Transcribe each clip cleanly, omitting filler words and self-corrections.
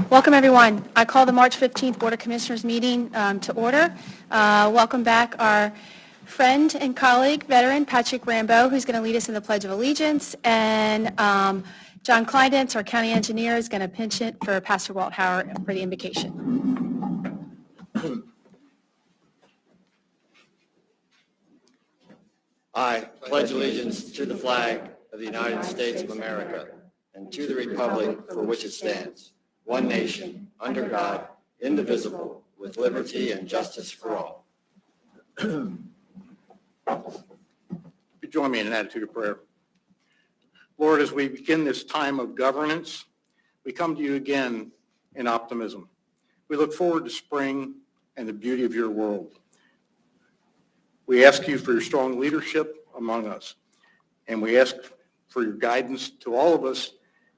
Welcome, everyone. I call the March 15th Board of Commissioners meeting to order. Welcome back our friend and colleague, veteran Patrick Rambeau, who's going to lead us in the Pledge of Allegiance, and John Kleinitz, our county engineer, is going to pinch it for Pastor Walt Howard for the invocation. I pledge allegiance to the flag of the United States of America and to the republic for which it stands, one nation, under God, indivisible, with liberty and justice for all. If you join me in an attitude of prayer. Lord, as we begin this time of governance, we come to you again in optimism. We look forward to spring and the beauty of your world. We ask you for your strong leadership among us, and we ask for your guidance to all of us.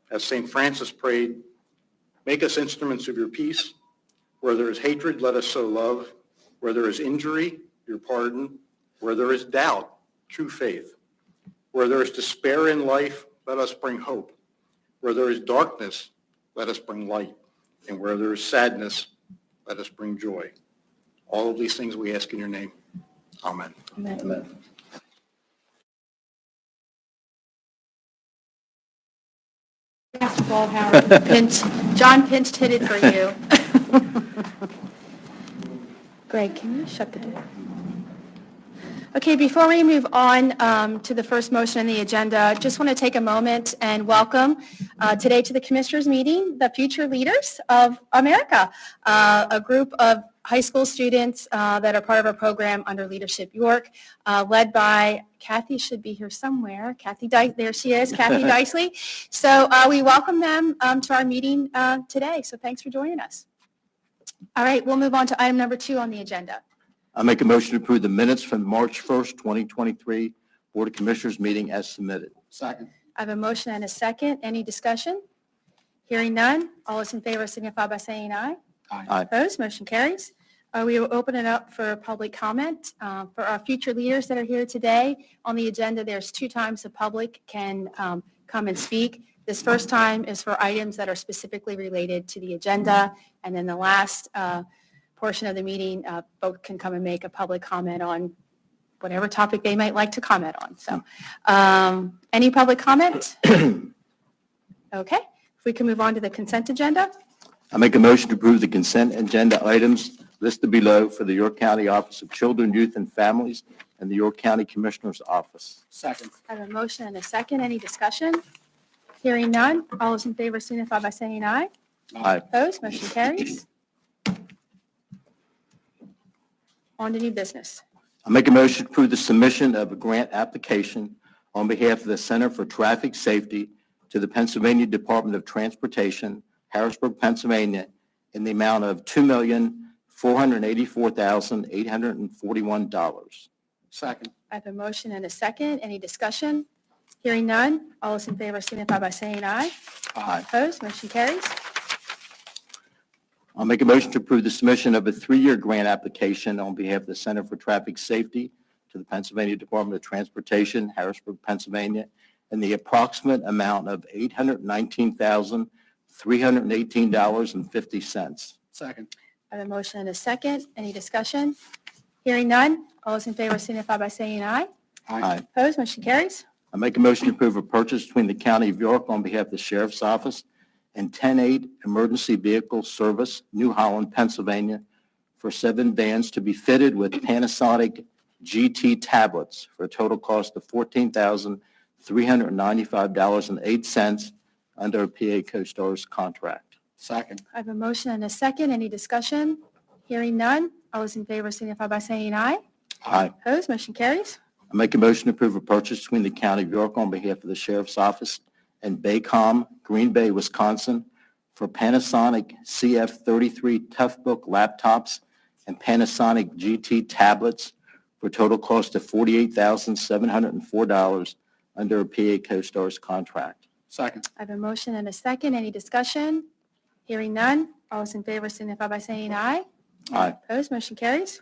As St. Francis prayed, make us instruments of your peace. Where there is hatred, let us sow love. Where there is injury, your pardon. Where there is doubt, true faith. Where there is despair in life, let us bring hope. Where there is darkness, let us bring light. And where there is sadness, let us bring joy. All of these things we ask in your name. Amen. Amen. Amen. Pastor Walt Howard, John pinched hit it for you. Greg, can you shut the door? Okay, before we move on to the first motion on the agenda, just want to take a moment and welcome today to the Commissioners' meeting, the future leaders of America, a group of high school students that are part of our program under Leadership York, led by Kathy, should be here somewhere. There she is, Kathy Dicely. So we welcome them to our meeting today. So thanks for joining us. All right, we'll move on to item number 2 on the agenda. I make a motion to approve the minutes from March 1st, 2023 Board of Commissioners meeting as submitted. Second. I have a motion and a second. Any discussion? Hearing none. All those in favor signify by saying aye. Aye. Opposed? Motion carries. We will open it up for public comment. For our future leaders that are here today, on the agenda, there's 2 times the public can come and speak. This first time is for items that are specifically related to the agenda, and then the last portion of the meeting, folks can come and make a public comment on whatever topic they might like to comment on. So any public comment? Okay. If we can move on to the consent agenda. I make a motion to approve the consent agenda items listed below for the York County Office of Children, Youth, and Families and the York County Commissioner's Office. Second. I have a motion and a second. Any discussion? Hearing none. All those in favor signify by saying aye. Aye. Opposed? Motion carries. On to new business. I make a motion to approve the submission of a grant application on behalf of the Center for Traffic Safety to the Pennsylvania Department of Transportation, Harrisburg, Pennsylvania, in the amount of $2,484,841. Second. I have a motion and a second. Any discussion? Hearing none. All those in favor signify by saying aye. Aye. Opposed? Motion carries. I'll make a motion to approve the submission of a 3-year grant application on behalf of the Center for Traffic Safety to the Pennsylvania Department of Transportation, Harrisburg, Pennsylvania, in the approximate amount of $819,318.50. Second. I have a motion and a second. Any discussion? Hearing none. All those in favor signify by saying aye. Aye. Opposed? Motion carries. I make a motion to approve a purchase between the County of York on behalf of the Sheriff's Office and 10-8 Emergency Vehicle Service, New Holland, Pennsylvania, for 7 vans to be fitted with Panasonic GT tablets for a total cost of $14,395.08 under a PA CoStarz contract. Second. I have a motion and a second. Any discussion? Hearing none. All those in favor signify by saying aye. Aye. Opposed? Motion carries. I make a motion to approve a purchase between the County of York on behalf of the Sheriff's Office and Baycom, Green Bay, Wisconsin, for Panasonic CF33 Toughbook laptops and Panasonic GT tablets for a total cost of $48,704 under a PA CoStarz contract. Second. I have a motion and a second. Any discussion? Hearing none. All those in favor signify by saying aye. Aye. Opposed? Motion carries.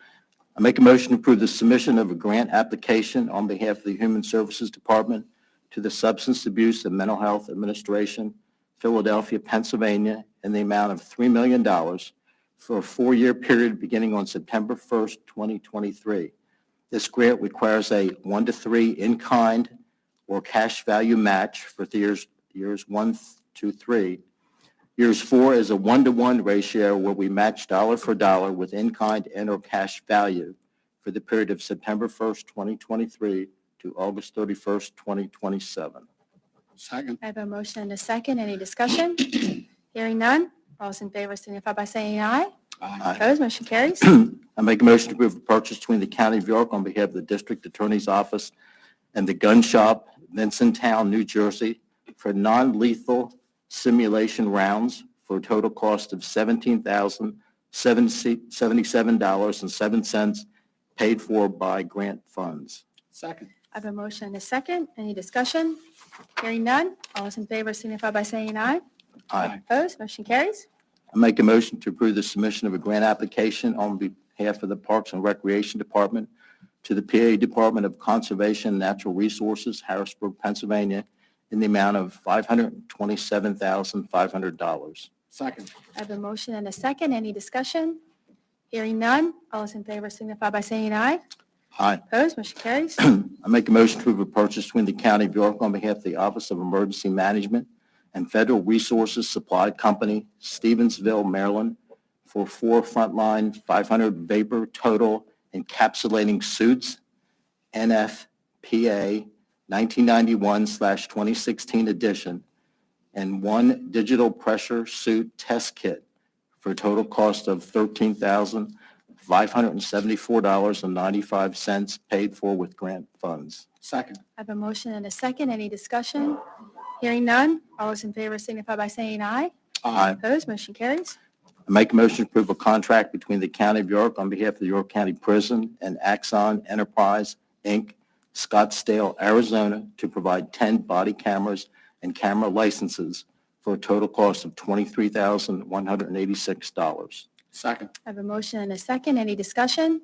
I make a motion to approve the submission of a grant application on behalf of the Human Services Department to the Substance Abuse and Mental Health Administration, Philadelphia, Pennsylvania, in the amount of $3 million for a 4-year period beginning on September 1st, 2023. This grant requires a 1-to-3 in-kind or cash value match for years 1 to 3. Years 4 is a 1-to-1 ratio where we match dollar for dollar with in-kind and or cash value for the period of September 1st, 2023 to August 31st, 2027. Second. I have a motion and a second. Any discussion? Hearing none. All those in favor signify by saying aye. Aye. Opposed, motion carries. I make a motion to approve a purchase between the County of York on behalf of the District Attorney's Office and the Gun Shop, Vincenttown, New Jersey, for non-lethal simulation rounds for a total cost of $17,077.07, paid for by grant funds. Second. I have a motion and a second. Any discussion? Hearing none. All those in favor signify by saying aye. Aye. Opposed, motion carries. I make a motion to approve the submission of a grant application on behalf of the Parks and Recreation Department to the PA Department of Conservation and Natural Resources, Harrisburg, Pennsylvania, in the amount of $527,500. Second. I have a motion and a second. Any discussion? Hearing none. All those in favor signify by saying aye. Aye. Opposed, motion carries. I make a motion to approve a purchase between the County of York on behalf of the Office of Emergency Management and Federal Resources Supply Company, Stevensville, Maryland, for 4 frontline 500 vapor total encapsulating suits, NFPA 1991/2016 edition, and 1 digital pressure suit test kit for a total cost of $13,574.95, paid for with grant funds. Second. I have a motion and a second. Any discussion? Hearing none. All those in favor signify by saying aye. Aye. Opposed, motion carries. I make a motion to approve a contract between the County of York on behalf of the York County Prison and Axon Enterprise, Inc., Scottsdale, Arizona, to provide 10 body cameras and camera licenses for a total cost of $23,186. Second. I have a motion and a second. Any discussion?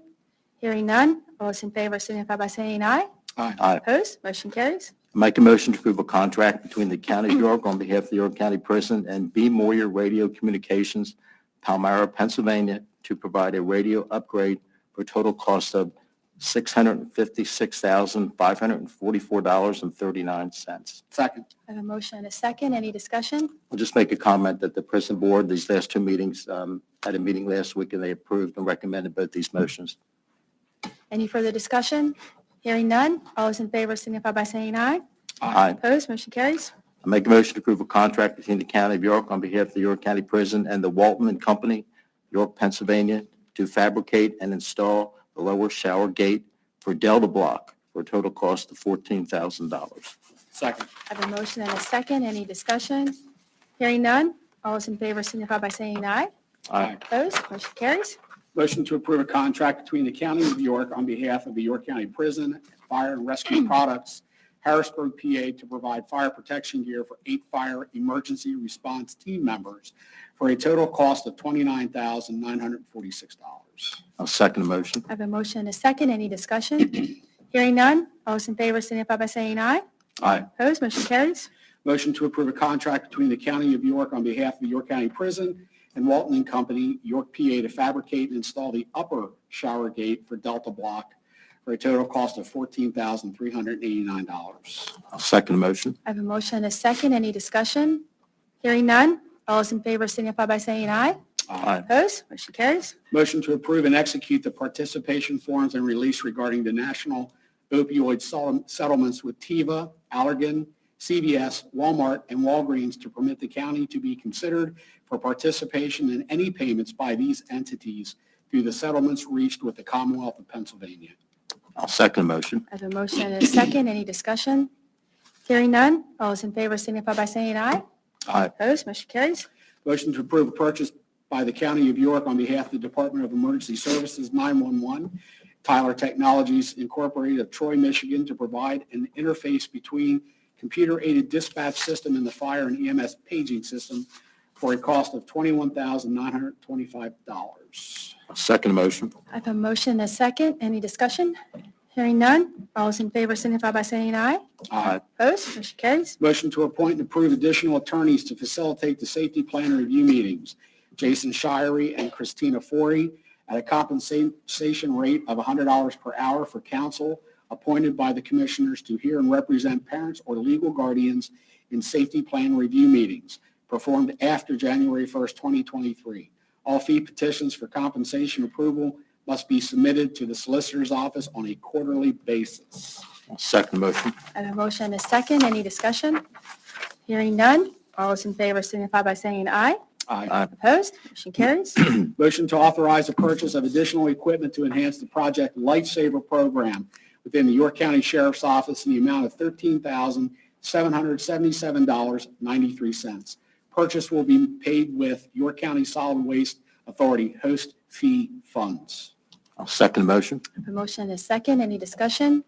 Hearing none. All those in favor signify by saying aye. Aye. Opposed, motion carries. I make a motion to approve a contract between the County of York on behalf of the York County Prison and B. Moyer Radio Communications, Palmyra, Pennsylvania, to provide a radio upgrade for a total cost of $656,544.39. Second. I have a motion and a second. Any discussion? I'll just make a comment that the prison board, these last 2 meetings, had a meeting last week, and they approved and recommended both these motions. Any further discussion? Hearing none. All those in favor signify by saying aye. Aye. Opposed, motion carries. I make a motion to approve a contract between the County of York on behalf of the York County Prison and the Walton and Company, York, Pennsylvania, to fabricate and install the lower shower gate for Delta Block for a total cost of $14,000. Second. I have a motion and a second. Any discussion? Hearing none. All those in favor signify by saying aye. Aye. Opposed, motion carries. Motion to approve a contract between the County of York on behalf of the York County Prison, Fire and Rescue Products, Harrisburg, PA, to provide fire protection gear for 8 fire emergency response team members for a total cost of $29,946. I'll second the motion. I have a motion and a second. Any discussion? Hearing none. All those in favor signify by saying aye. Aye. Opposed, motion carries. Motion to approve a contract between the County of York on behalf of the York County Prison and Walton and Company, York, PA, to fabricate and install the upper shower gate for Delta Block for a total cost of $14,389. I'll second the motion. I have a motion and a second. Any discussion? Hearing none. All those in favor signify by saying aye. Aye. Opposed, motion carries. Motion to approve and execute the participation forms and release regarding the national opioid settlements with Teva, Allergan, CVS, Walmart, and Walgreens to permit the county to be considered for participation in any payments by these entities through the settlements reached with the Commonwealth of Pennsylvania. I'll second the motion. I have a motion and a second. Any discussion? Hearing none. All those in favor signify by saying aye. Aye. Opposed, motion carries. Motion to approve a purchase by the County of York on behalf of the Department of Emergency Services 911, Tyler Technologies Incorporated of Troy, Michigan, to provide an interface between computer-aided dispatch system and the fire and EMS paging system for a cost of $21,925. I'll second the motion. I have a motion and a second. Any discussion? Hearing none. All those in favor signify by saying aye. Aye. Opposed? Motion carries. Motion to appoint and approve additional attorneys to facilitate the safety plan review meetings. Jason Shirey and Christina Forey at a compensation rate of $100 per hour for counsel appointed by the commissioners to hear and represent parents or legal guardians in safety plan review meetings performed after January 1st, 2023. All fee petitions for compensation approval must be submitted to the solicitor's office on a quarterly basis. I'll second the motion. I have a motion and a second. Any discussion? Hearing none. All those in favor signify by saying aye. Aye. Opposed? Motion carries. Motion to authorize the purchase of additional equipment to enhance the Project Lifesaver program within the York County Sheriff's Office in the amount of $13,777.93. Purchase will be paid with York County Solid Waste Authority host fee funds. I'll second the motion. I have a motion and a second. Any discussion?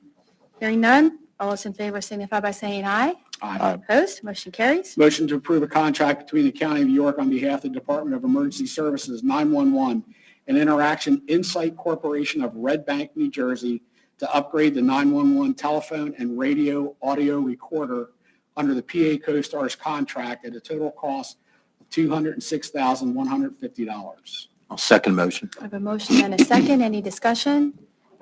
Hearing none. All those in favor signify by saying aye. Aye. Opposed? Motion carries. Motion to approve a contract between the County of York on behalf of the Department of Emergency Services 911 and Interaction Insight Corporation of Red Bank, New Jersey to upgrade the 911 telephone and radio audio recorder under the PA CoStar's contract at a total cost of $206,150. I'll second the motion. I have a motion and a second. Any discussion?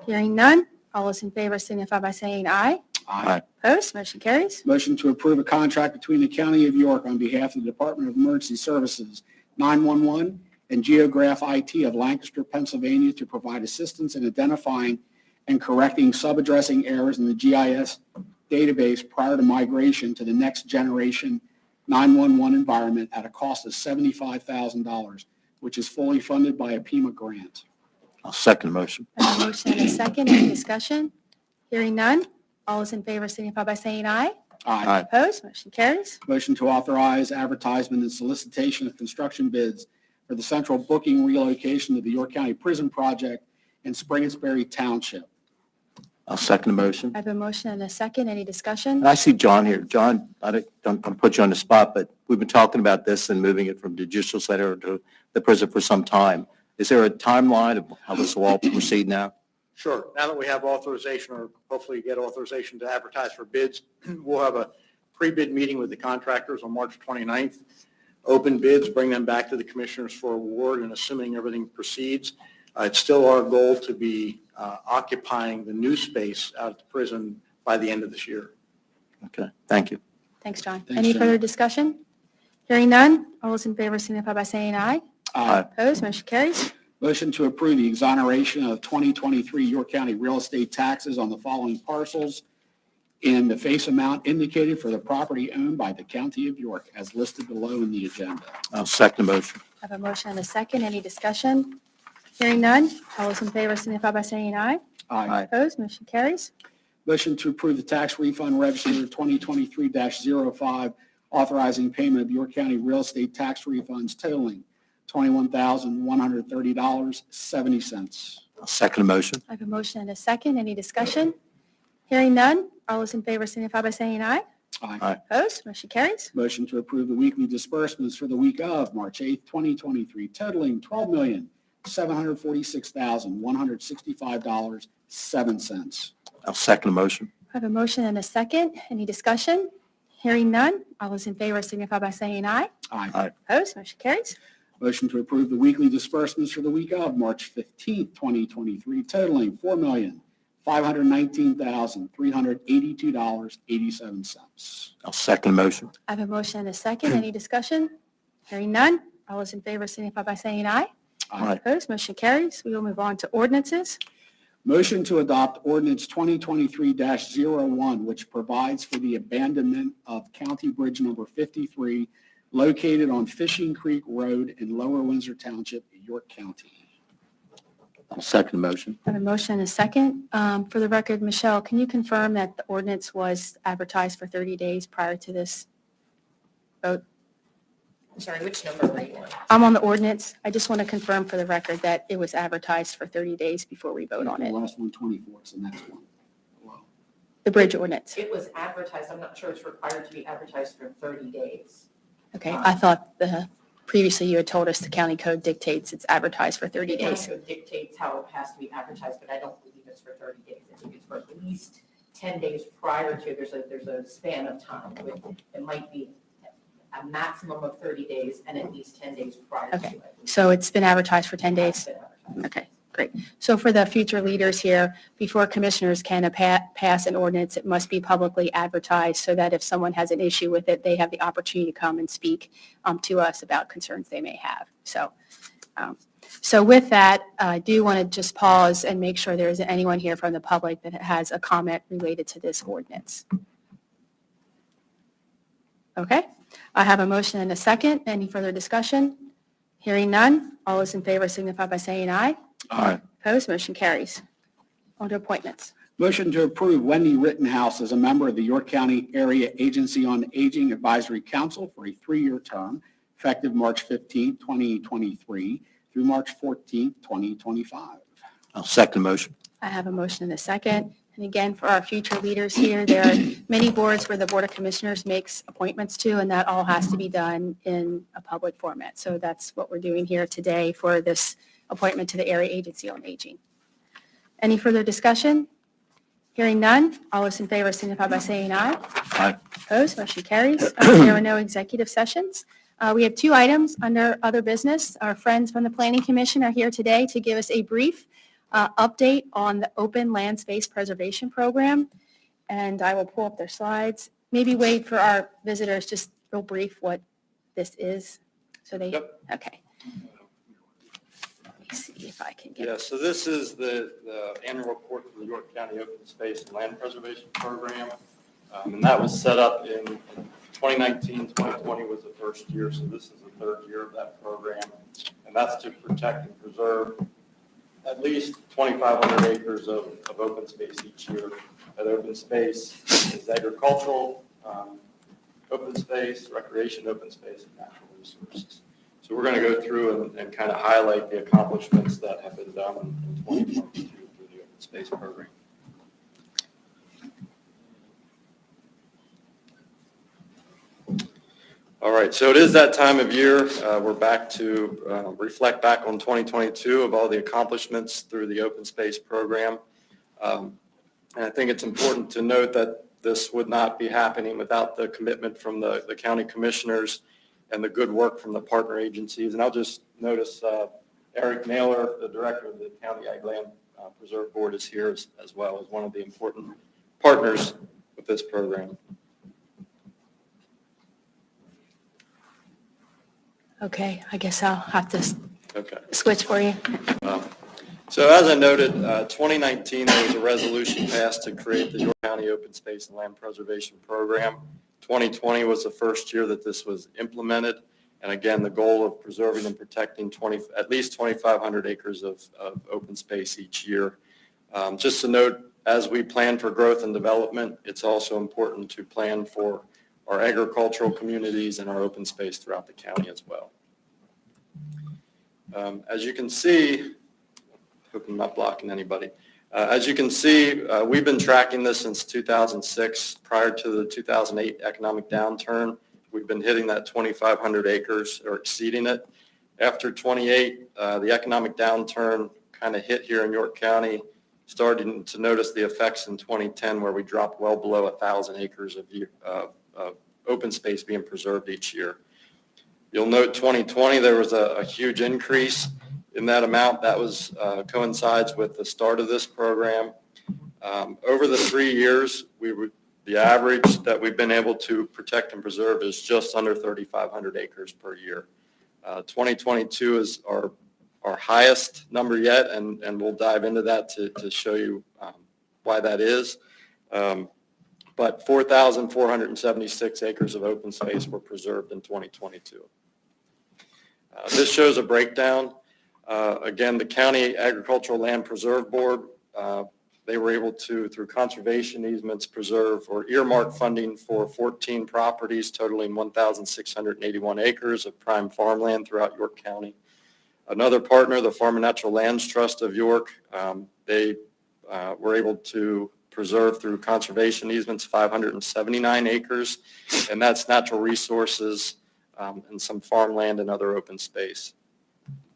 Hearing none. All those in favor signify by saying aye. Aye. Opposed? Motion carries. Motion to approve a contract between the County of York on behalf of the Department of Emergency Services 911 and Geograph IT of Lancaster, Pennsylvania to provide assistance in identifying and correcting sub-addressing errors in the GIS database prior to migration to the next generation 911 environment at a cost of $75,000, which is fully funded by a PEMA grant. I'll second the motion. I have a motion and a second. Any discussion? Hearing none. All those in favor signify by saying aye. Aye. Opposed? Motion carries. Motion to authorize advertisement and solicitation of construction bids for the central booking relocation of the York County Prison Project in Springersbury Township. I'll second the motion. I have a motion and a second. Any discussion? And I see John here. John, I don't put you on the spot, but we've been talking about this and moving it from the judicial center to the prison for some time. Is there a timeline of how this will all proceed now? Sure. Now that we have authorization, or hopefully get authorization to advertise for bids, we'll have a pre-bid meeting with the contractors on March 29th. Open bids, bring them back to the commissioners for award, and assuming everything proceeds, it's still our goal to be occupying the new space out at the prison by the end of this year. Okay, thank you. Thanks, John. Thanks, Any John. further discussion? Hearing none. All those in favor signify by saying aye. Aye. Opposed? Motion carries. Motion to approve the exoneration of 2023 York County real estate taxes on the following parcels in the face amount indicated for the property owned by the County of York as listed below in the agenda. I'll second the motion. I have a motion and a second. Any discussion? Hearing none. All those in favor signify by saying aye. Aye. Opposed? Motion carries. Motion to approve the tax refund register 2023-05, authorizing payment of York County real estate tax refunds totaling $21,130.70. I'll second the motion. I have a motion and a second. Any discussion? Hearing none. All those in favor signify by saying aye. Aye. Opposed? Motion carries. Motion to approve the weekly disbursements for the week of March 8th, 2023, totaling $12,746,165.07. I'll second the motion. I have a motion and a second. Any discussion? Hearing none. All those in favor signify by saying aye. Aye. Opposed? Motion carries. Motion to approve the weekly disbursements for the week of March 15th, 2023, totaling $4,519,382.87. I'll second the motion. I have a motion and a second. Any discussion? Hearing none. All those in favor signify by saying aye. Aye. Opposed? Motion carries. We will move on to ordinances. Motion to adopt ordinance 2023-01, which provides for the abandonment of County Bridge number 53, located on Fishing Creek Road in Lower Windsor Township, York County. I'll second the motion. I have a motion and a second. For the record, Michelle, can you confirm that the ordinance was advertised for 30 days prior to this vote? I'm sorry, which number are you on? I'm on the ordinance. I just want to confirm for the record that it was advertised for 30 days before we vote on The it. last one, 24, it's the next one. Wow. The bridge ordinance. It was advertised, I'm not sure it's required to be advertised for 30 days. Okay, I thought previously you had told us the county code dictates it's advertised for 30 The county days. code dictates how it has to be advertised, but I don't believe it's for 30 days. I think it's for at least 10 days prior to, there's a span of time. It might be a maximum of 30 days and at least 10 days prior to Okay. it. So it's been advertised for 10 days? That's been advertised. Okay, great. So for the future leaders here, before commissioners can pass an ordinance, it must be publicly advertised so that if someone has an issue with it, they have the opportunity to come and speak to us about concerns they may have. So with that, I do want to just pause and make sure there isn't anyone here from the public that has a comment related to this ordinance. Okay, I have a motion and a second. Any further discussion? Hearing none, all those in favor signify by saying aye. Aye. Opposed, motion carries. On to appointments. Motion to approve Wendy Rittenhouse as a member of the York County Area Agency on Aging Advisory Council for a 3-year term, effective March 15, 2023 through March 14, 2025. I'll second the motion. I have a motion and a second. And again, for our future leaders here, there are many boards where the Board of Commissioners makes appointments to, and that all has to be done in a public format. So that's what we're doing here today for this appointment to the Area Agency on Aging. Any further discussion? Hearing none, all those in favor signify by saying aye. Aye. Opposed, motion carries. There are no executive sessions. We have 2 items under other business. Our friends from the Planning Commission are here today to give us a brief update on the Open Land Space Preservation Program. And I will pull up their slides. Maybe wait for our visitors, just real brief what this is. So they, okay. Let me see if I can get. Yeah, so this is the annual report for the York County Open Space and Land Preservation Program. And that was set up in 2019, 2020 was the first year, so this is the 3rd year of that program. And that's to protect and preserve at least 2,500 acres of open space each year. That open space is agricultural, open space, recreation open space, and natural resources. So we're going to go through and kind of highlight the accomplishments that have been done in 2022 through the open space program. All right, so it is that time of year. We're back to reflect back on 2022 of all the accomplishments through the open space program. And I think it's important to note that this would not be happening without the commitment from the county commissioners and the good work from the partner agencies. And I'll just notice Eric Naylor, the director of the County Ag Land Preserve Board, is here as well as one of the important partners with this program. Okay, I guess I'll have to Okay. switch for you. So as I noted, 2019, there was a resolution passed to create the York County Open Space and Land Preservation Program. 2020 was the first year that this was implemented. And again, the goal of preserving and protecting at least 2,500 acres of open space each year. Just to note, as we plan for growth and development, it's also important to plan for our agricultural communities and our open space throughout the county as well. As you can see, hope I'm not blocking anybody. As you can see, we've been tracking this since 2006. Prior to the 2008 economic downturn, we've been hitting that 2,500 acres or exceeding it. After 28, the economic downturn kind of hit here in York County, starting to notice the effects in 2010 where we dropped well below 1,000 acres of open space being preserved each year. You'll note 2020, there was a huge increase in that amount. That was coincides with the start of this program. Over the 3 years, the average that we've been able to protect and preserve is just under 3,500 acres per year. 2022 is our highest number yet, and we'll dive into that to show you why that is. But 4,476 acres of open space were preserved in 2022. This shows a breakdown. Again, the County Agricultural Land Preserve Board, they were able to, through conservation easements, preserve or earmark funding for 14 properties totaling 1,681 acres of prime farmland throughout York County. Another partner, the Farm and Natural Lands Trust of York, they were able to preserve through conservation easements 579 acres, and that's natural resources and some farmland and other open space.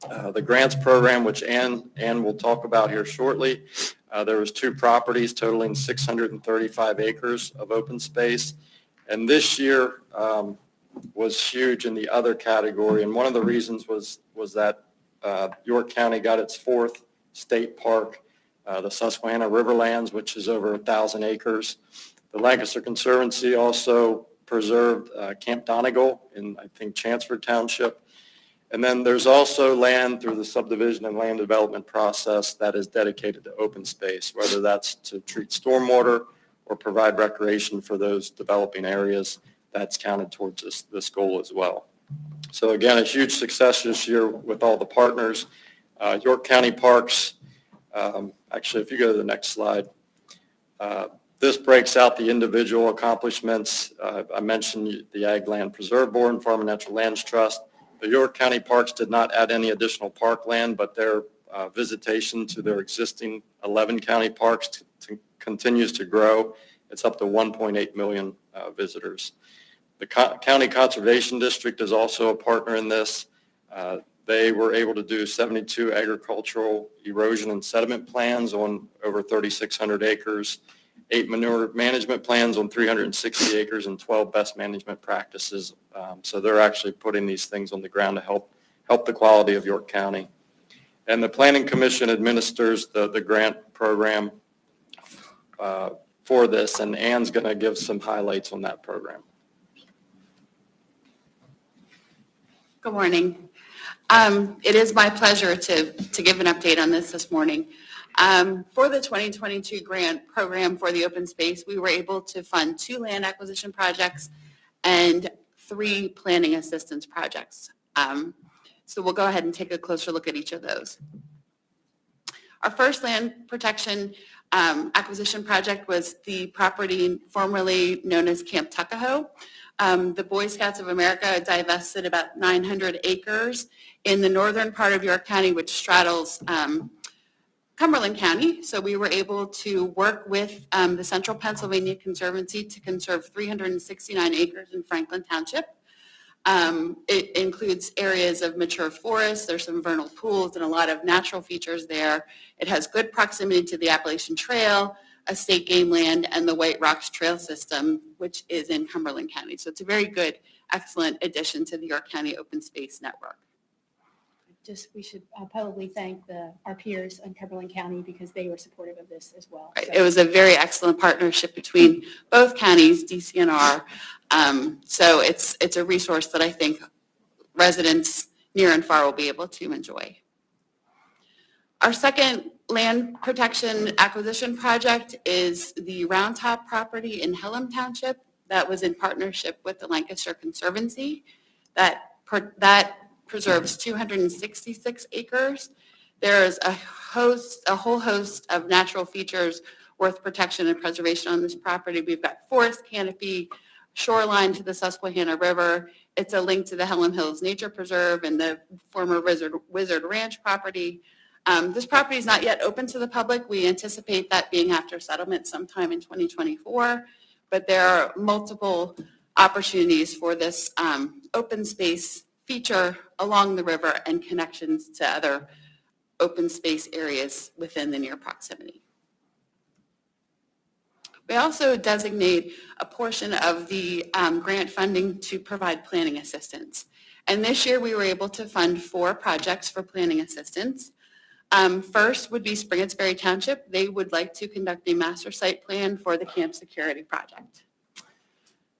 The grants program, which Ann will talk about here shortly, there was 2 properties totaling 635 acres of open space. And this year was huge in the other category. And one of the reasons was that York County got its 4th state park, the Susquehanna Riverlands, which is over 1,000 acres. The Lancaster Conservancy also preserved Camp Donegal in, I think, Chanceford Township. And then there's also land through the subdivision and land development process that is dedicated to open space, whether that's to treat stormwater or provide recreation for those developing areas. That's counted towards this goal as well. So again, a huge success this year with all the partners. York County Parks, actually, if you go to the next slide, this breaks out the individual accomplishments. I mentioned the Ag Land Preserve Board and Farm and Natural Lands Trust. The York County Parks did not add any additional parkland, but their visitation to their existing 11 county parks continues to grow. It's up to 1.8 million visitors. The County Conservation District is also a partner in this. They were able to do 72 agricultural erosion and sediment plans on over 3,600 acres, 8 manure management plans on 360 acres, and 12 best management practices. So they're actually putting these things on the ground to help the quality of York County. And the Planning Commission administers the grant program for this, and Ann's going to give some highlights on that program. Good morning. It is my pleasure to give an update on this morning. For the 2022 grant program for the open space, we were able to fund 2 land acquisition projects and 3 planning assistance projects. So we'll go ahead and take a closer look at each of those. Our first land protection acquisition project was the property formerly known as Camp Tuckahoe. The Boy Scouts of America divested about 900 acres in the northern part of York County, which straddles Cumberland County. So we were able to work with the Central Pennsylvania Conservancy to conserve 369 acres in Franklin Township. It includes areas of mature forest. There's some vernal pools and a lot of natural features there. It has good proximity to the Appalachian Trail, a state game land, and the White Rocks Trail System, which is in Cumberland County. So it's a very good, excellent addition to the York County Open Space Network. We should publicly thank our peers in Cumberland County because they were supportive of this as well. Right. It was a very excellent partnership between both counties, DCNR. So it's a resource that I think residents near and far will be able to enjoy. Our second land protection acquisition project is the Round Top property in Hellam Township that was in partnership with the Lancaster Conservancy. That preserves 266 acres. There's a whole host of natural features worth protection and preservation on this property. We've got forest canopy, shoreline to the Susquehanna River. It's a link to the Hellam Hills Nature Preserve and the former Wizard Ranch property. This property is not yet open to the public. We anticipate that being after settlement sometime in 2024, but there are multiple opportunities for this open space feature along the river and connections to other open space areas within the near proximity. We also designate a portion of the grant funding to provide planning assistance. And this year we were able to fund 4 projects for planning assistance. First would be Springettsbury Township. They would like to conduct a master site plan for the camp security project.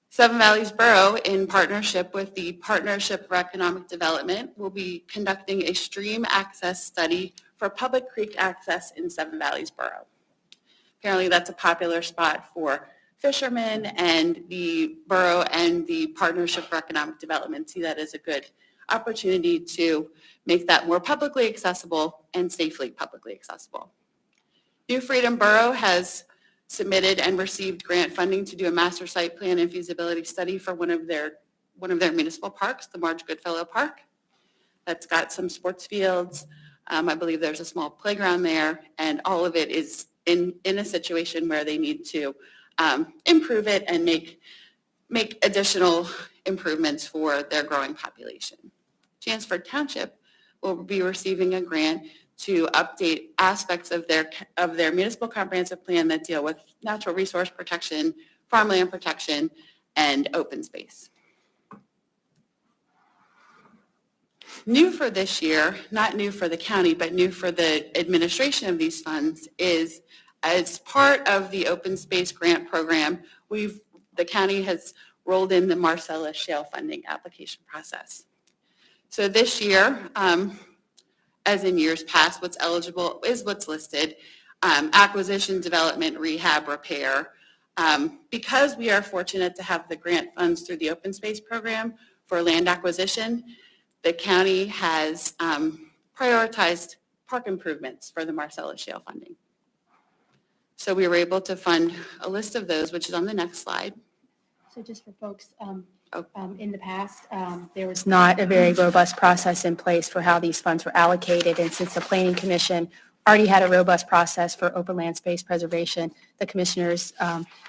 Seven Valleys Borough, in partnership with the Partnership for Economic Development, will be conducting a stream access study for public creek access in Seven Valleys Borough. Apparently that's a popular spot for fishermen, and the borough and the Partnership for Economic Development see that as a good opportunity to make that more publicly accessible and safely publicly accessible. New Freedom Borough has submitted and received grant funding to do a master site plan and feasibility study for one of their municipal parks, the Marge Goodfellow Park. That's got some sports fields. I believe there's a small playground there, and all of it is in a situation where they need to improve it and make additional improvements for their growing population. Chanceford Township will be receiving a grant to update aspects of their municipal comprehensive plan that deal with natural resource protection, farmland protection, and open space. New for this year, not new for the county, but new for the administration of these funds, is as part of the open space grant program, the county has rolled in the Marcellus Shale funding application process. So this year, as in years past, what's eligible is what's listed: acquisition, development, rehab, repair. Because we are fortunate to have the grant funds through the open space program for land acquisition, the county has prioritized park improvements for the Marcellus Shale funding. So we were able to fund a list of those, which is on the next slide. So just for folks, in the past, there was not a very robust process in place for how these funds were allocated. And since the Planning Commission already had a robust process for open land space preservation, the commissioners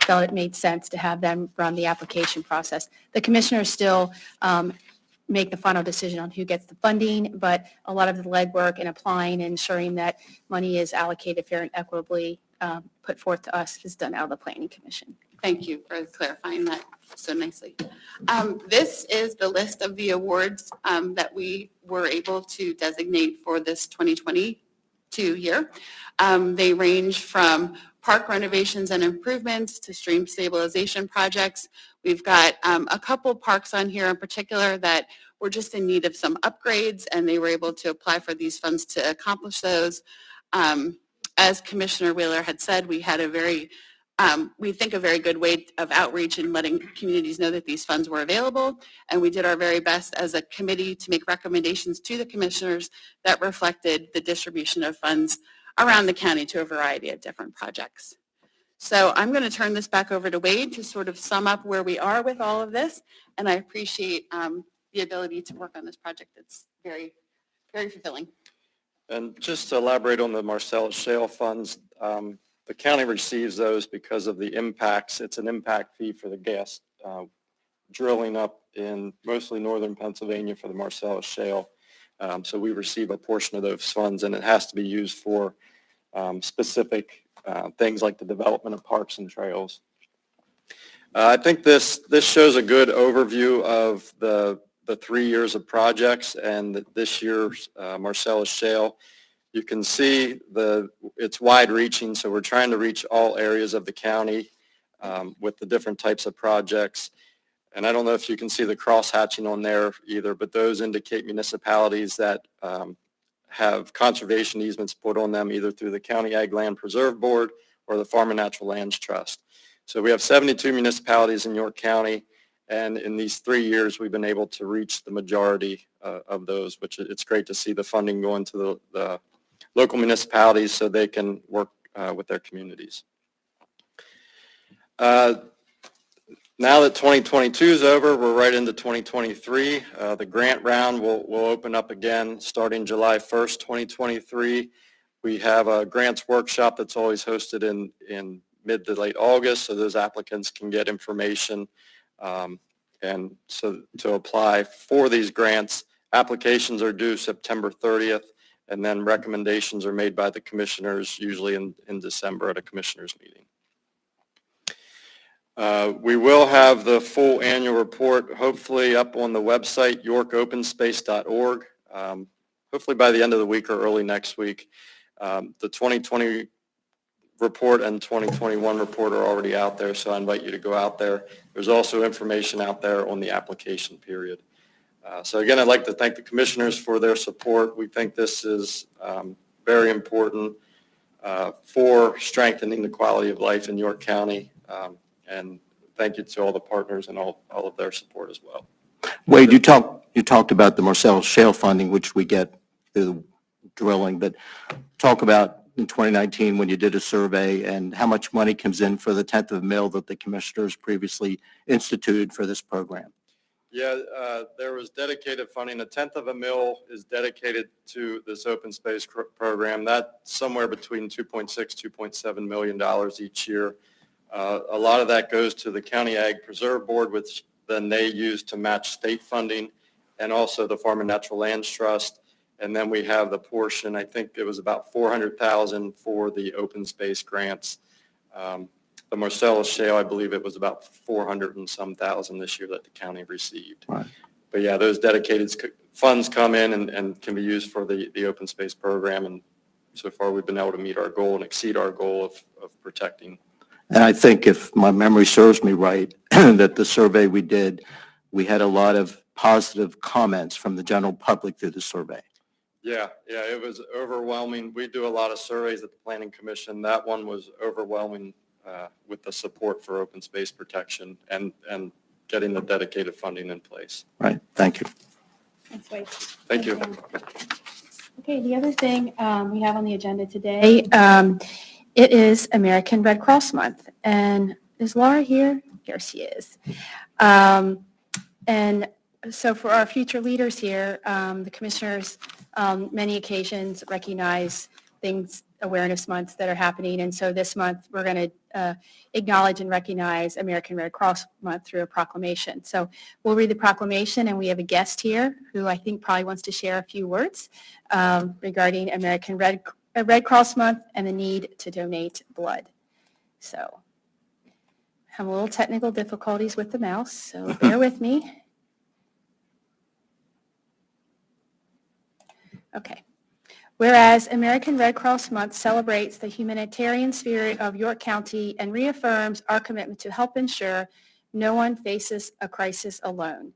felt it made sense to have them run the application process. The commissioners still make the final decision on who gets the funding, but a lot of the legwork in applying and ensuring that money is allocated fair and equitably put forth to us is done out of the Planning Commission. Thank you for clarifying that so nicely. This is the list of the awards that we were able to designate for this 2022 year. They range from park renovations and improvements to stream stabilization projects. We've got a couple parks on here in particular that were just in need of some upgrades, and they were able to apply for these funds to accomplish those. As Commissioner Wheeler had said, we had we think a very good way of outreach and letting communities know that these funds were available, and we did our very best as a committee to make recommendations to the commissioners that reflected the distribution of funds around the county to a variety of different projects. So I'm going to turn this back over to Wade to sort of sum up where we are with all of this, and I appreciate the ability to work on this project. It's very, very fulfilling. And just to elaborate on the Marcellus Shale funds, the county receives those because of the impacts. It's an impact fee for the gas drilling up in mostly northern Pennsylvania for the Marcellus Shale. So we receive a portion of those funds, and it has to be used for specific things like the development of parks and trails. I think this shows a good overview of the 3 years of projects and this year's Marcellus Shale. You can see it's wide-reaching, so we're trying to reach all areas of the county with the different types of projects. And I don't know if you can see the cross-hatching on there either, but those indicate municipalities that have conservation easements put on them either through the County Ag Land Preserve Board or the Farm and Natural Lands Trust. So we have 72 municipalities in York County, and in these 3 years, we've been able to reach the majority of those, which it's great to see the funding going to the local municipalities so they can work with their communities. Now that 2022 is over, we're right into 2023. The grant round will open up again starting July 1st, 2023. We have a grants workshop that's always hosted in mid to late August, so those applicants can get information. And so to apply for these grants, applications are due September 30th, and then recommendations are made by the commissioners, usually in December at a commissioners meeting. We will have the full annual report hopefully up on the website, yorkopenspace.org, hopefully by the end of the week or early next week. The 2020 report and 2021 report are already out there, so I invite you to go out there. There's also information out there on the application period. So again, I'd like to thank the commissioners for their support. We think this is very important for strengthening the quality of life in York County. And thank you to all the partners and all of their support as well. Wade, you talked about the Marcellus Shale funding, which we get through drilling, but talk about in 2019 when you did a survey and how much money comes in for the 1/10 of a mil that the commissioners previously instituted for this program. Yeah, there was dedicated funding. 1/10 of a mil is dedicated to this open space program. That's somewhere between $2.6, $2.7 million each year. A lot of that goes to the County Ag Preserve Board, which then they use to match state funding, and also the Farm and Natural Lands Trust. And then we have the portion, I think it was about 400,000 for the open space grants. The Marcellus Shale, I believe it was about 400 and some thousand this year that the county received. Right. But yeah, those dedicated funds come in and can be used for the open space program. And so far, we've been able to meet our goal and exceed our goal of protecting. And I think if my memory serves me right, that the survey we did, we had a lot of positive comments from the general public through the survey. Yeah, it was overwhelming. We do a lot of surveys at the Planning Commission. That one was overwhelming with the support for open space protection and getting the dedicated funding in place. Right, thank you. Thanks, Wade. Thank you. Okay, the other thing we have on the agenda today, it is American Red Cross Month. And is Laura here? Here she is. And so for our future leaders here, the commissioners, many occasions recognize awareness months that are happening. And so this month, we're going to acknowledge and recognize American Red Cross Month through a proclamation. So we'll read the proclamation, and we have a guest here who I think probably wants to share a few words regarding American Red Cross Month and the need to donate blood. So I have a little technical difficulties with the mouse, so bear with me. Okay. Whereas American Red Cross Month celebrates the humanitarian spirit of York County and reaffirms our commitment to help ensure no one faces a crisis alone.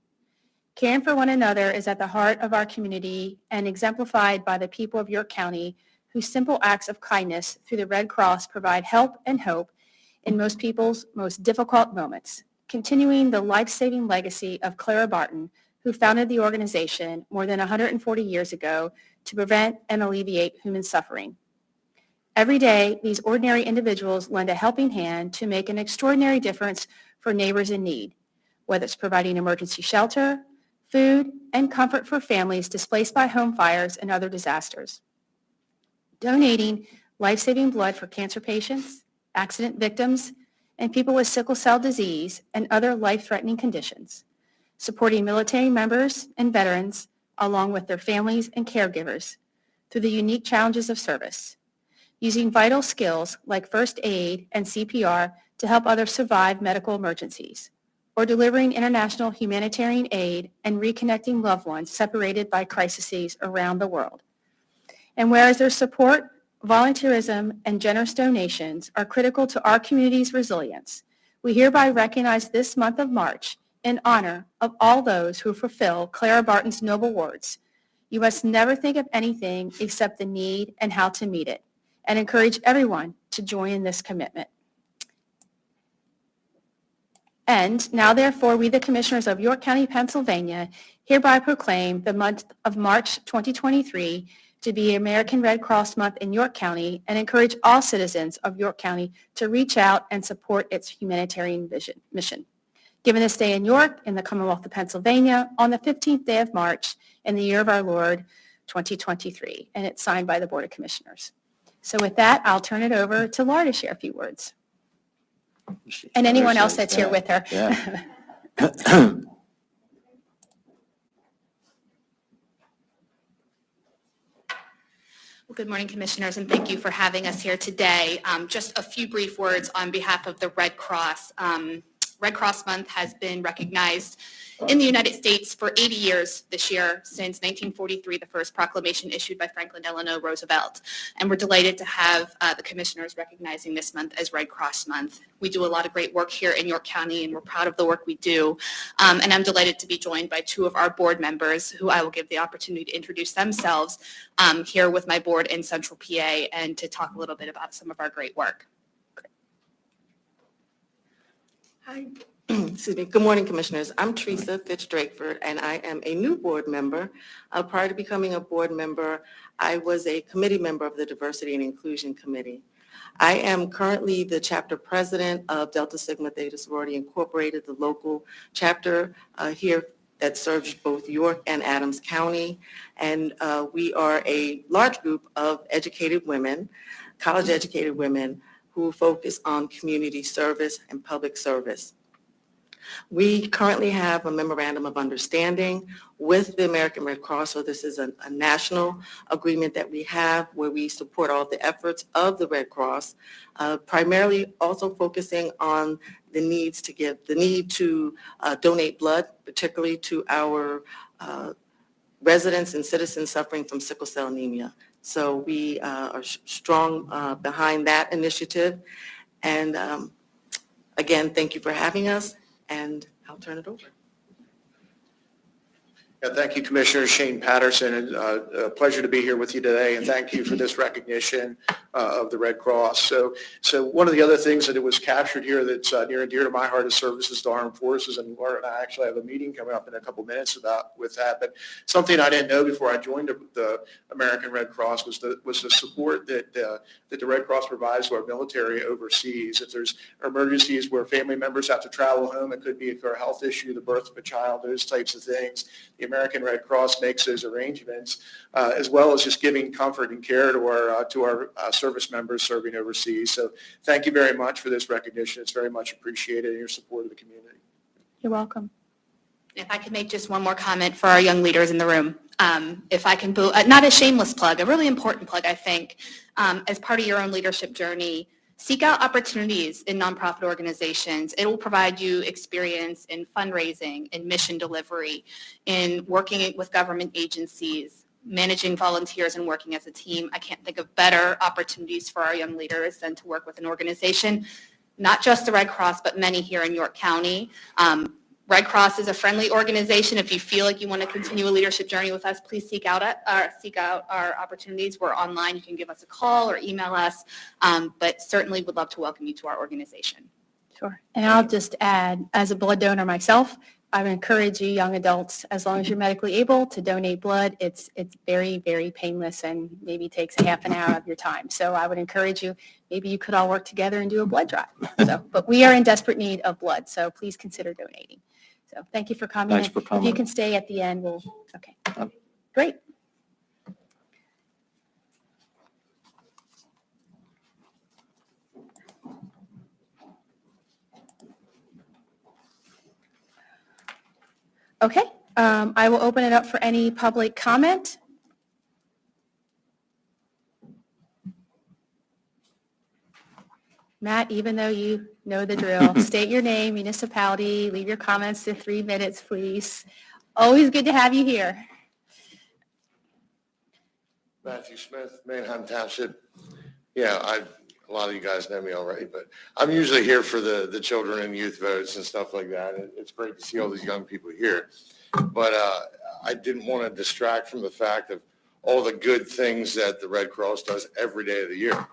Caring for one another is at the heart of our community and exemplified by the people of York County, whose simple acts of kindness through the Red Cross provide help and hope in most people's most difficult moments, continuing the life-saving legacy of Clara Barton, who founded the organization more than 140 years ago to prevent and alleviate human suffering. Every day, these ordinary individuals lend a helping hand to make an extraordinary difference for neighbors in need, whether it's providing emergency shelter, food, and comfort for families displaced by home fires and other disasters. Donating life-saving blood for cancer patients, accident victims, and people with sickle cell disease and other life-threatening conditions. Supporting military members and veterans along with their families and caregivers through the unique challenges of service, using vital skills like first aid and CPR to help others survive medical emergencies, or delivering international humanitarian aid and reconnecting loved ones separated by crises around the world. And whereas their support, volunteerism, and generous donations are critical to our community's resilience, we hereby recognize this month of March in honor of all those who fulfill Clara Barton's noble words. You must never think of anything except the need and how to meet it, and encourage everyone to join in this commitment. And now, therefore, we, the Commissioners of York County, Pennsylvania, hereby proclaim the month of March 2023 to be American Red Cross Month in York County and encourage all citizens of York County to reach out and support its humanitarian mission. Given this day in York, in the Commonwealth of Pennsylvania, on the 15th day of March, in the year of our Lord, 2023, and it's signed by the Board of Commissioners. So with that, I'll turn it over to Laura to share a few words. And anyone else that's here with her. Yeah. Well, good morning, Commissioners, and thank you for having us here today. Just a few brief words on behalf of the Red Cross. Red Cross Month has been recognized in the United States for 80 years this year, since 1943, the first proclamation issued by Franklin Delano Roosevelt. And we're delighted to have the commissioners recognizing this month as Red Cross Month. We do a lot of great work here in York County, and we're proud of the work we do. And I'm delighted to be joined by two of our board members, who I will give the opportunity to introduce themselves here with my board in Central PA and to talk a little bit about some of our great work. Hi. Excuse me. Good morning, Commissioners. I'm Teresa Fitch-Drakeford, and I am a new board member. Prior to becoming a board member, I was a committee member of the Diversity and Inclusion Committee. I am currently the chapter president of Delta Sigma Theta Sorority Incorporated, the local chapter here that serves both York and Adams County. And we are a large group of educated women, college-educated women, who focus on community service and public service. We currently have a memorandum of understanding with the American Red Cross, so this is a national agreement that we have where we support all the efforts of the Red Cross, primarily also focusing on the need to donate blood, particularly to our residents and citizens suffering from sickle cell anemia. So we are strong behind that initiative. And again, thank you for having us, and I'll turn it over. Yeah, thank you, Commissioner Shane Patterson. A pleasure to be here with you today, and thank you for this recognition of the Red Cross. So one of the other things that it was captured here that's near and dear to my heart is services to armed forces, and Laura and I actually have a meeting coming up in a couple minutes with that. But something I didn't know before I joined the American Red Cross was the support that the Red Cross provides to our military overseas. If there's emergencies where family members have to travel home, it could be for a health issue, the birth of a child, those types of things. The American Red Cross makes those arrangements, as well as just giving comfort and care to our service members serving overseas. So thank you very much for this recognition. It's very much appreciated in your support of the community. You're welcome. If I could make just one more comment for our young leaders in the room. If I can, not a shameless plug, a really important plug, I think, as part of your own leadership journey, seek out opportunities in nonprofit organizations. It will provide you experience in fundraising, in mission delivery, in working with government agencies, managing volunteers and working as a team. I can't think of better opportunities for our young leaders than to work with an organization, not just the Red Cross, but many here in York County. Red Cross is a friendly organization. If you feel like you want to continue a leadership journey with us, please seek out our opportunities. We're online. You can give us a call or email us, but certainly would love to welcome you to our organization. Sure. And I'll just add, as a blood donor myself, I would encourage you young adults, as long as you're medically able, to donate blood. It's very, very painless and maybe takes a half an hour of your time. So I would encourage you, maybe you could all work together and do a blood drive. But we are in desperate need of blood, so please consider donating. So thank you for coming. Thanks for coming. If you can stay at the end, okay. Great. Okay, I will open it up for any public comment. Matt, even though you know the drill, state your name, municipality, leave your comments to 3 minutes, please. Always good to have you here. Matthew Smith, Manheim Township. Yeah, a lot of you guys know me already, but I'm usually here for the children and youth votes and stuff like that. It's great to see all these young people here. But I didn't want to distract from the fact of all the good things that the Red Cross does every day of the year.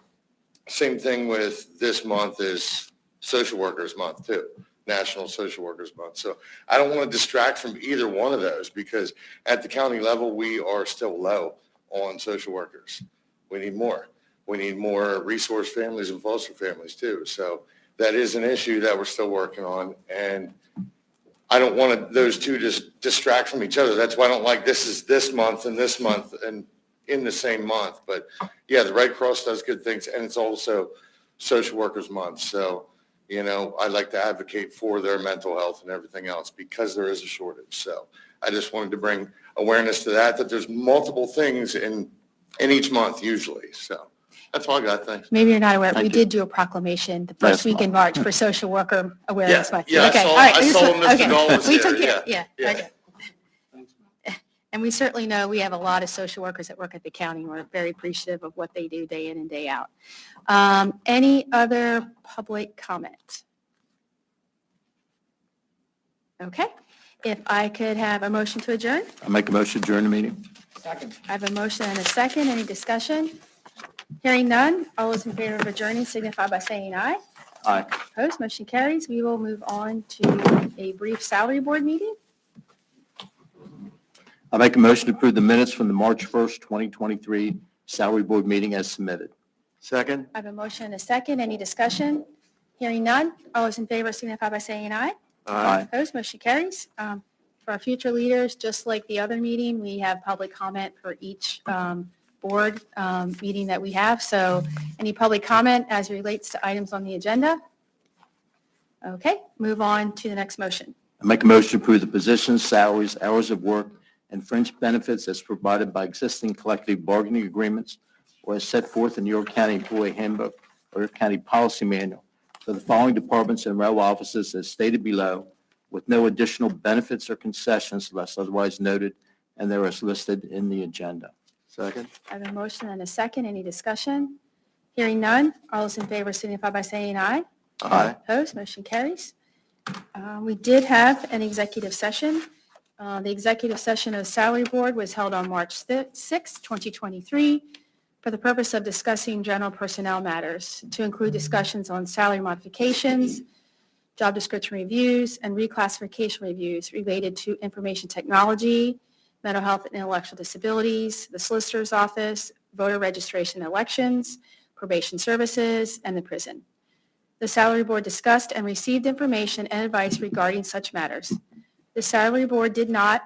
Same thing with this month is Social Workers Month too, National Social Workers Month. So I don't want to distract from either one of those because at the county level, we are still low on social workers. We need more. We need more resource families and foster families too. So that is an issue that we're still working on. And I don't want those two just distract from each other. That's why I don't like this is this month and in the same month. But yeah, the Red Cross does good things, and it's also Social Workers Month. So, I like to advocate for their mental health and everything else because there is a shortage. So I just wanted to bring awareness to that there's multiple things in each month usually. So that's all I got. Thanks. Maybe you're not aware, Thank we you. did do a proclamation the first week in March for Social Worker Awareness Month. Yeah, Okay, I saw, all right. I saw Mr. Okay. Dahl was We there. took care, yeah, Yeah. okay. And we certainly know we have a lot of social workers that work at the county. We're very appreciative of what they do day in and day out. Any other public comment? Okay, if I could have a motion to adjourn? I make a motion to adjourn the meeting. Second. I have a motion and a second. Any discussion? Hearing none, all those in favor of adjourning signify by saying aye. Aye. Opposed, motion carries. We will move on to a brief salary board meeting. I make a motion to approve the minutes from the March 1st, 2023 salary board meeting as submitted. Second? I have a motion and a second. Any discussion? Hearing none, all those in favor signify by saying aye. Aye. Opposed, motion carries. For our future leaders, just like the other meeting, we have public comment for each board meeting that we have. So any public comment as it relates to items on the agenda? Okay, move on to the next motion. I make a motion to approve the positions, salaries, hours of work, and fringe benefits as provided by existing collective bargaining agreements or as set forth in the York County Employee Handbook or York County Policy Manual for the following departments and rail offices as stated below, with no additional benefits or concessions unless otherwise noted, and they're as listed in the agenda. Second? I have a motion and a second. Any discussion? Hearing none. All those in favor signify by saying aye. Aye. Opposed, motion carries. We did have an executive session. The executive session of the Salary Board was held on March 6, 2023, for the purpose of discussing general personnel matters, to include discussions on salary modifications, job description reviews, and reclassification reviews related to information technology, mental health and intellectual disabilities, the Solicitor's Office, voter registration and elections, probation services, and the prison. The Salary Board discussed and received information and advice regarding such matters. The Salary Board did not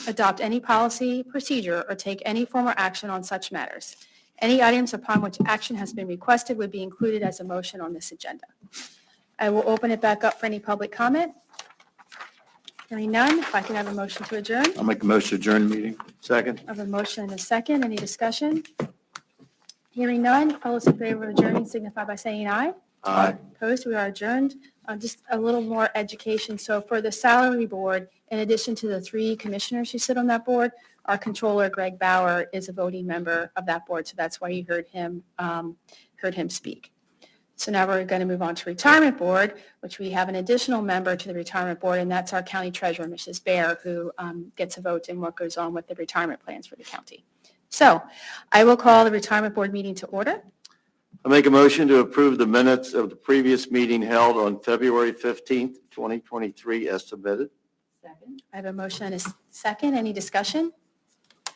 adopt any policy, procedure, or take any formal action on such matters. Any items upon which action has been requested would be included as a motion on this agenda. I will open it back up for any public comment. Hearing none, if I could have a motion to adjourn. I'll make a motion to adjourn the meeting. Second? I have a motion and a second. Any discussion? Hearing none, all those in favor of adjourning signify by saying aye. Aye. Opposed, we are adjourned. Just a little more education. So for the Salary Board, in addition to the 3 commissioners who sit on that board, our controller, Greg Bauer, is a voting member of that board. So that's why you heard him speak. So now we're going to move on to Retirement Board, which we have an additional member to the Retirement Board, and that's our County Treasurer, Mrs. Bear, who gets a vote in what goes on with the retirement plans for the county. So I will call the Retirement Board meeting to order. I make a motion to approve the minutes of the previous meeting held on February 15th, 2023 as submitted. Second? I have a motion and a second. Any discussion?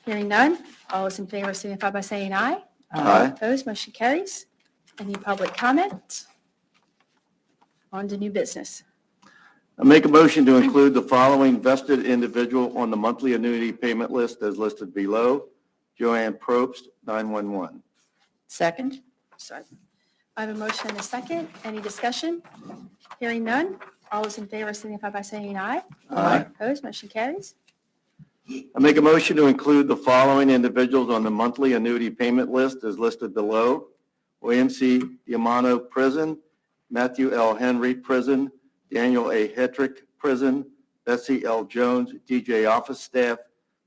Hearing none. All those in favor signify by saying aye. Aye. Opposed, motion carries. Any public comment? On to new business. I make a motion to include the following vested individual on the monthly annuity payment list as listed below. Joanne Probst, 911. Second? Sorry. I have a motion and a second. Any discussion? Hearing none. All those in favor signify by saying aye. Aye. Opposed, motion carries. I make a motion to include the following individuals on the monthly annuity payment list as listed below. William C. Diamano, prison. Matthew L. Henry, prison. Daniel A. Hetrick, prison. Betsy L. Jones, DJ office staff.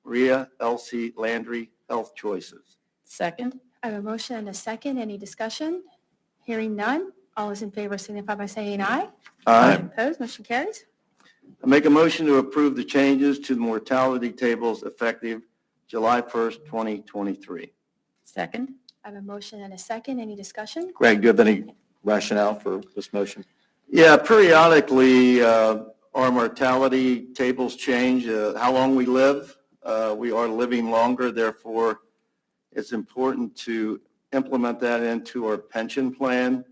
Maria L. C. Landry, health choices. Second? I have a motion and a second. Any discussion? Hearing none. All those in favor signify by saying aye. Aye. Opposed, motion carries. I make a motion to approve the changes to the mortality tables effective July 1st, 2023. Second? I have a motion and a second. Any discussion? Greg, do you have any rationale for this motion? Yeah, periodically, our mortality tables change, how long we live. We are living longer, therefore, it's important to implement that into our pension plan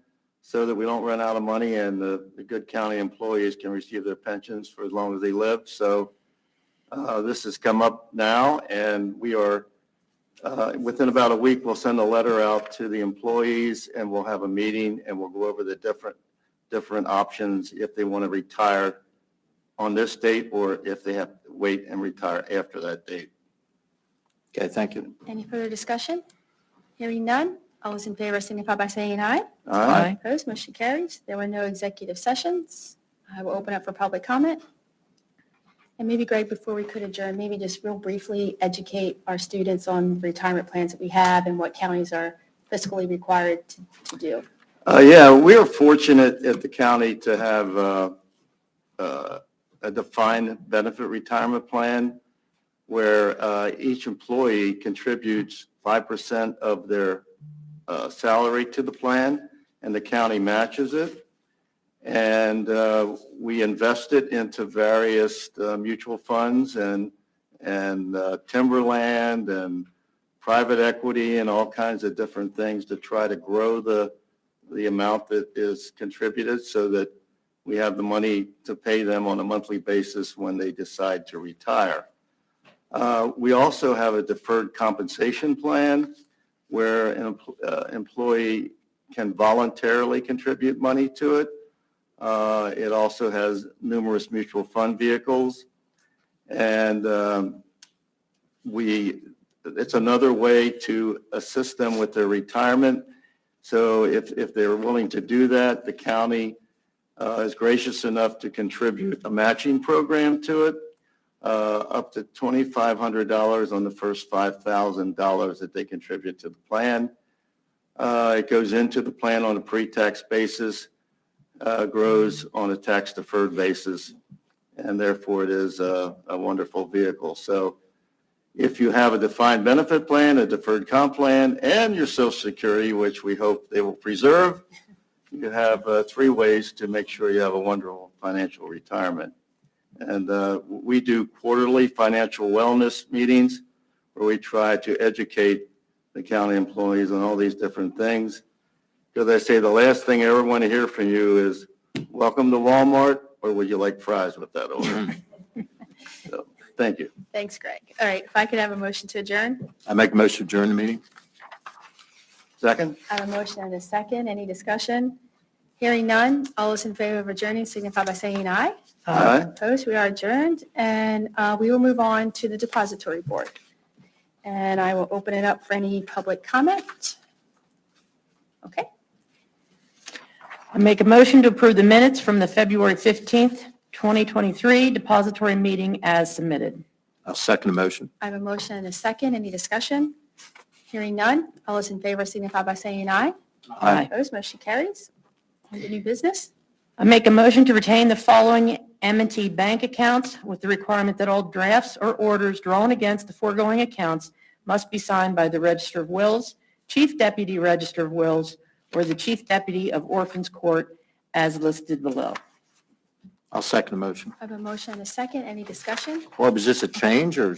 so that we don't run out of money and the good county employees can receive their pensions for as long as they live. So this has come up now, and we are, within about a week, we'll send a letter out to the employees, and we'll have a meeting, and we'll go over the different options if they want to retire on this date or if they have to wait and retire after that date. Okay, thank you. Any further discussion? Hearing none. All those in favor signify by saying aye. Aye. Opposed, motion carries. There were no executive sessions. I will open up for public comment. And maybe, Greg, before we could adjourn, maybe just real briefly educate our students on retirement plans that we have and what counties are fiscally required to do. Yeah, we are fortunate at the county to have a defined benefit retirement plan where each employee contributes 5% of their salary to the plan, and the county matches it. And we invest it into various mutual funds and timberland and private equity and all kinds of different things to try to grow the amount that is contributed so that we have the money to pay them on a monthly basis when they decide to retire. We also have a deferred compensation plan where an employee can voluntarily contribute money to it. It also has numerous mutual fund vehicles. And it's another way to assist them with their retirement. So if they're willing to do that, the county is gracious enough to contribute a matching program to it, up to $2,500 on the first $5,000 that they contribute to the plan. It goes into the plan on a pre-tax basis, grows on a tax-deferred basis, and therefore it is a wonderful vehicle. So if you have a defined benefit plan, a deferred comp plan, and your Social Security, which we hope they will preserve, you have 3 ways to make sure you have a wonderful financial retirement. And we do quarterly financial wellness meetings where we try to educate the county employees on all these different things. Because I say the last thing I ever want to hear from you is, welcome to Walmart, or would you like fries with that order? So, thank you. Thanks, Greg. All right, if I could have a motion to adjourn. I make a motion to adjourn the meeting. Second? I have a motion and a second. Any discussion? Hearing none. All those in favor of adjourning signify by saying aye. Aye. Opposed? We are adjourned, and we will move on to the depository board. And I will open it up for any public comment. Okay. I make a motion to approve the minutes from the February 15th, 2023 depository meeting as submitted. I'll second the motion. I have a motion and a second. Any discussion? Hearing none. All those in favor signify by saying aye. Aye. Opposed? Motion carries. On to new business. I make a motion to retain the following M&T Bank accounts with the requirement that all drafts or orders drawn against the foregoing accounts must be signed by the Register of Wills, Chief Deputy Register of Wills, or the Chief Deputy of Orphans Court as listed below. I'll second the motion. I have a motion and a second. Any discussion? Or is this a change or?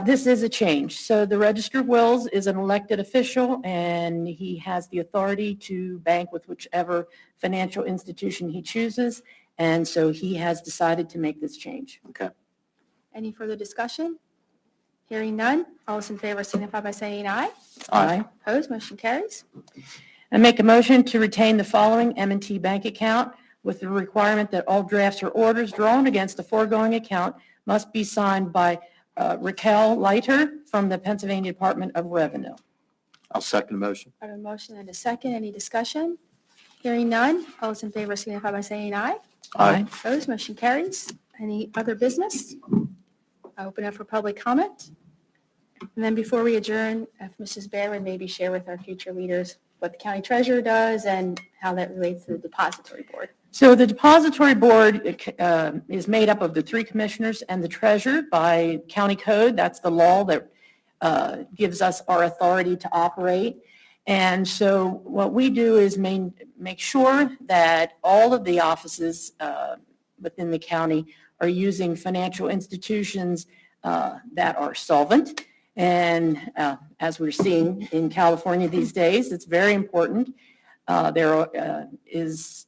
This is a change. So the Register of Wills is an elected official, and he has the authority to bank with whichever financial institution he chooses. And so he has decided to make this change. Okay. Any further discussion? Hearing none. All those in favor signify by saying aye. Aye. Opposed? Motion carries. I make a motion to retain the following M&T Bank account with the requirement that all drafts or orders drawn against the foregoing account must be signed by Raquel Leiter from the Pennsylvania Department of Revenue. I'll second the motion. I have a motion and a second. Any discussion? Hearing none. All those in favor signify by saying aye. Aye. Opposed? Motion carries. Any other business? I open up for public comment. And then before we adjourn, if Mrs. Baer would maybe share with our future leaders what the county treasurer does and how that relates to the depository board. So the depository board is made up of the 3 commissioners and the treasurer by county code. That's the law that gives us our authority to operate. And so what we do is make sure that all of the offices within the county are using financial institutions that are solvent. And as we're seeing in California these days, it's very important. There is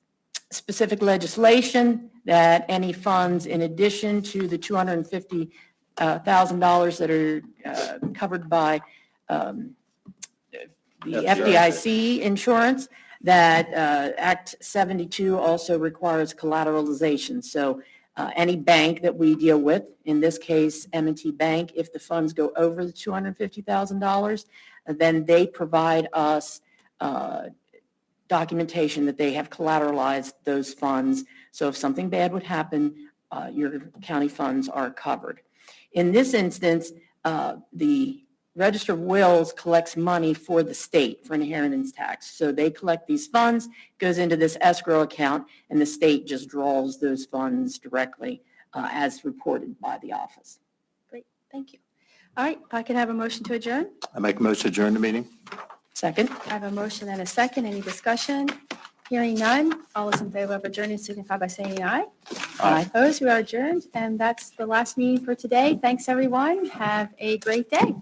specific legislation that any funds in addition to the $250,000 that are covered by the FDIC insurance, that Act 72 also requires collateralization. So any bank that we deal with, in this case M&T Bank, if the funds go over the $250,000, then they provide us documentation that they have collateralized those funds. So if something bad would happen, your county funds are covered. In this instance, the Register of Wills collects money for the state for inheritance tax. So they collect these funds, goes into this escrow account, and the state just draws those funds directly as reported by the office. Great. Thank you. All right. If I could have a motion to adjourn. I make a motion to adjourn the meeting. Second. I have a motion and a second. Any discussion? Hearing none. All those in favor of adjourning signify by saying aye. Aye. Opposed? We are adjourned. And that's the last meeting for today. Thanks, everyone. Have a great day.